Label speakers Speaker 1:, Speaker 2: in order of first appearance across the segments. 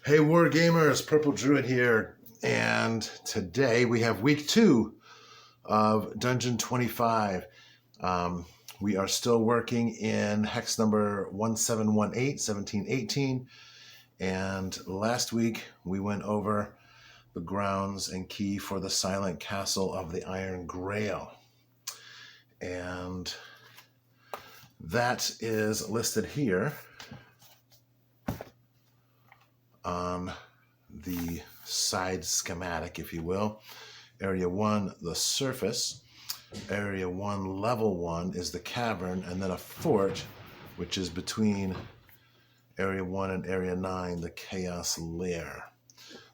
Speaker 1: Hey War Gamers, Purple Druid here, and today we have week 2 of Dungeon 25. Um, we are still working in hex number 1718, 1718, and last week we went over the grounds and key for the Silent Castle of the Iron Grail. And that is listed here on the side schematic, if you will. Area 1, the surface. Area 1, level 1 is the cavern, and then a fort, which is between Area 1 and Area 9, the Chaos Lair.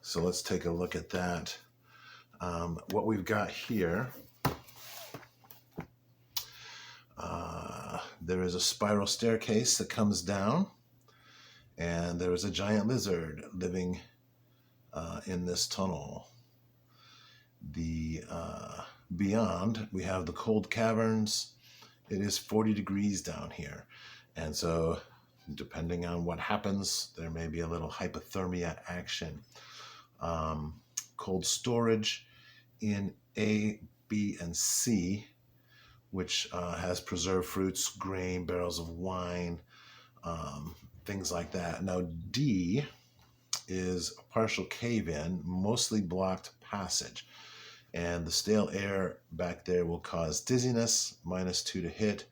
Speaker 1: So let's take a look at that. What we've got here, there is a spiral staircase that comes down, and there is a giant lizard living in this tunnel. Beyond, we have the cold caverns. It is 40 degrees down here, and so depending on what happens, there may be a little hypothermia action. Cold storage in A, B, and C, which has preserved fruits, grain, barrels of wine, things like that. Now D is a partial cave-in, mostly blocked passage. And the stale air back there will cause dizziness, -2 to hit.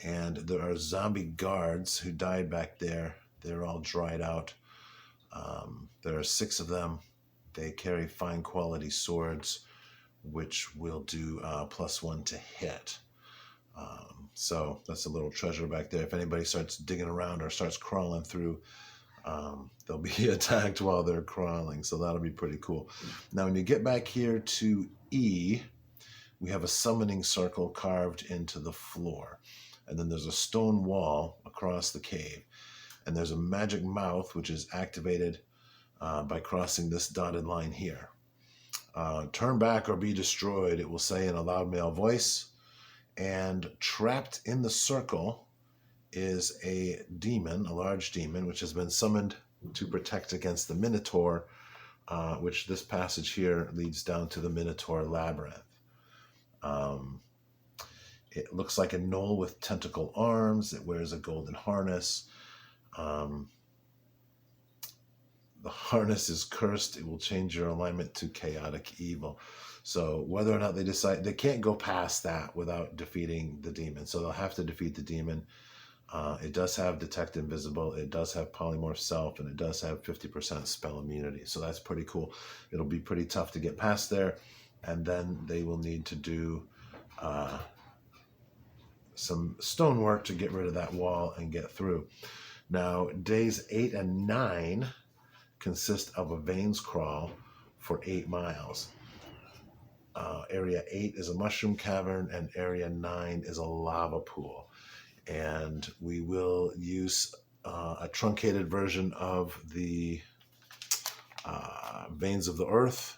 Speaker 1: And there are zombie guards who died back there. They're all dried out. There are 6 of them. They carry fine quality swords, which will do +1 to hit. So that's a little treasure back there. If anybody starts digging around or starts crawling through, they'll be attacked while they're crawling, so that'll be pretty cool. Now when you get back here to E, we have a summoning circle carved into the floor, and then there's a stone wall across the cave, and there's a magic mouth which is activated by crossing this dotted line here. Turn back or be destroyed, it will say in a loud male voice, and trapped in the circle is a demon, a large demon, which has been summoned to protect against the Minotaur, which this passage here leads down to the Minotaur Labyrinth. It looks like a gnoll with tentacle arms. It wears a golden harness. The harness is cursed. It will change your alignment to chaotic evil. So whether or not they decide, they can't go past that without defeating the demon. So they'll have to defeat the demon. It does have Detect Invisible, it does have Polymorph Self, and it does have 50% spell immunity. So that's pretty cool. It'll be pretty tough to get past there, and then they will need to do some stonework to get rid of that wall and get through. Now, days 8 and 9 consist of a veins crawl for 8 miles. Area 8 is a mushroom cavern, and Area 9 is a lava pool. And we will use a truncated version of the Veins of the Earth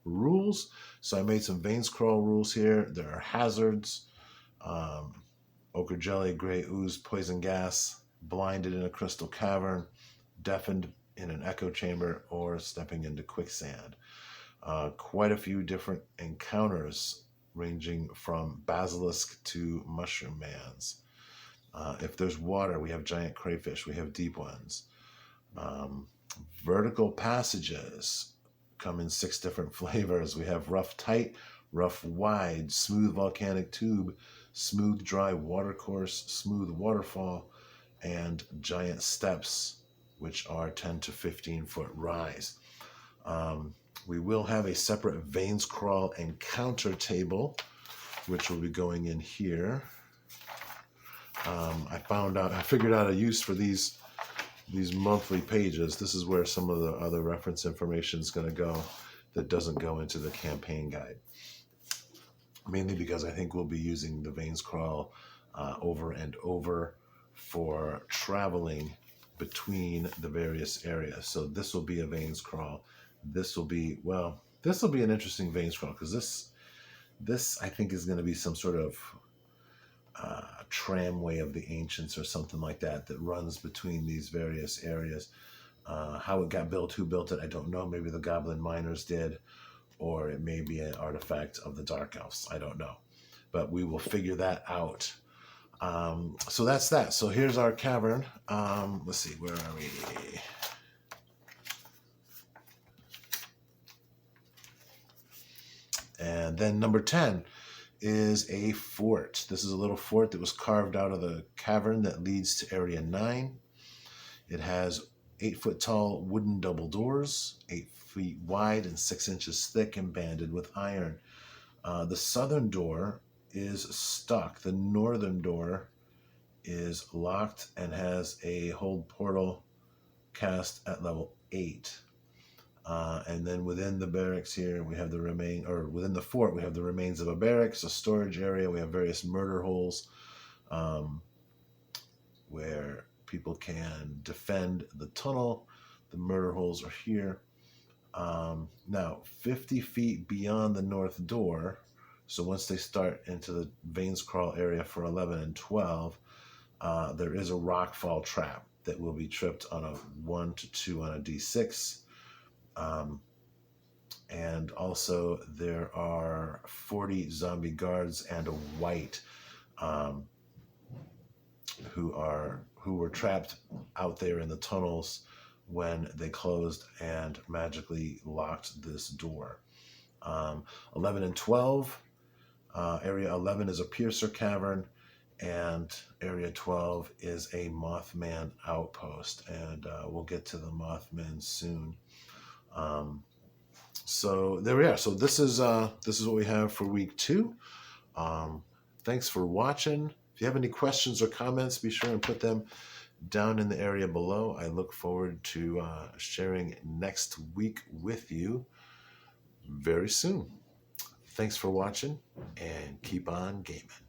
Speaker 1: rules. So I made some veins crawl rules here. There are hazards, ochre jelly, gray ooze, poison gas, blinded in a crystal cavern, deafened in an echo chamber, or stepping into quicksand. Quite a few different encounters ranging from basilisk to mushroom mans. If there's water, we have giant crayfish, we have deep ones. Vertical passages come in 6 different flavors. We have rough tight, rough wide, smooth volcanic tube, smooth dry watercourse, smooth waterfall, and giant steps, which are 10 to 15 foot rise. We will have a separate veins crawl encounter table, which will be going in here. I figured out a use for these monthly pages. This is where some of the other reference information is going to go that doesn't go into the campaign guide. Mainly because I think we'll be using the veins crawl over and over for traveling between the various areas. So this will be a veins crawl. This will be an interesting veins crawl, because this I think is going to be some sort of tramway of the ancients or something like that runs between these various areas. How it got built, who built it, I don't know. Maybe the Goblin Miners did, or it may be an artifact of the Dark Elves. I don't know. But we will figure that out. So that's that. So here's our cavern. Let's see, where are we? And then number 10 is a fort. This is a little fort that was carved out of the cavern that leads to Area 9. It has 8-foot tall wooden double doors, 8 feet wide and 6 inches thick and banded with iron. The southern door is stuck. The northern door is locked and has a hold portal cast at level 8. And then within the barracks here, we have within the fort, we have the remains of a barracks, a storage area. We have various murder holes where people can defend the tunnel. The murder holes are here. Now, 50 feet beyond the north door, so once they start into the Veins Crawl area for 11 and 12, there is a rockfall trap that will be tripped on a 1 to 2 on a d6. And also there are 40 zombie guards and a wight who were trapped out there in the tunnels when they closed and magically locked this door. 11 and 12. Area 11 is a piercer cavern, and Area 12 is a Mothman outpost, and we'll get to the Mothmen soon. So there we are. So this is what we have for week 2. Thanks for watching. If you have any questions or comments, be sure and put them down in the area below. I look forward to sharing next week with you very soon. Thanks for watching, and keep on gaming.